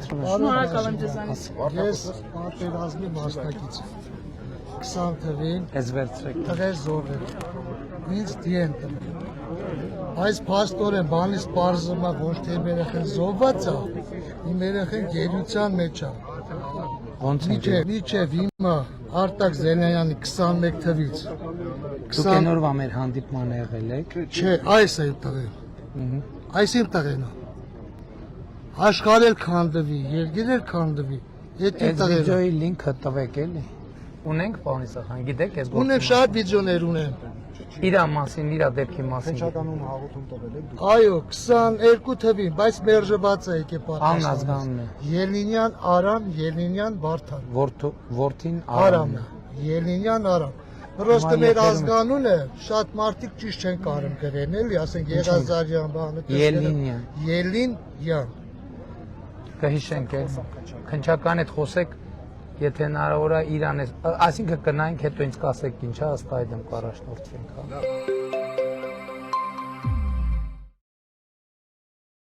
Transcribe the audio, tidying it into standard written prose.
Շնորհակալություն եմ։ Շնորհակալ եմ ձեզանից։ Ես պատերազմի մասնակից եմ։ 20 թվին Ես վերցրեք։ տղեր զոհվել։ Ինձ դիեն տվել։ Այս փաստորեն բանից պարզում է ոչ թե իմ երեխեն զոհված է, իմ երեխեն գերության մեջ է։ Ոնց է։ Միջև հիմա Արտակ Զելյանյանի 21 թվից։ Դուք այն օրվա մեր հանդիպմանը եղել եք։ Չէ, այս է տղեն։ Այս իմ տղեն է։ Աշխարհել քանդվի, երկիր էլ քանդվի։ Այդ Այս տղեն։ վիդեոյի լինքը տվեք էլի։ Ունենք պարոն Իսախյան, գիտեք այս Ունեմ շատ վիդեոներ ունեմ։ Իրա մասին, իրա դեպքի մասին։ Հնչականում հաղորդում տվել եք դուք։ Այո, 22 թվին, բայց մերժված է եկե Անազգանն է։ Ելինյան Արամ, Ելինյան Վարդան։ Որդին Արամն է։ Ելինյան Արամ։ Պրոստը մեր ազգանունը շատ մարդիկ ճիշտ չեն կարող գրեն, էլի, ասենք Եղազարյան բանը։ Ելինյան։ Ելինյան։ Կհիշենք էլ։ Քնչական հետ խոսեք, եթե հնարավոր է Իրան է, այսինքն կնայենք հետո ինձ կասեք ինչա, ըստ այդմ կառաջնորդվենք, հա։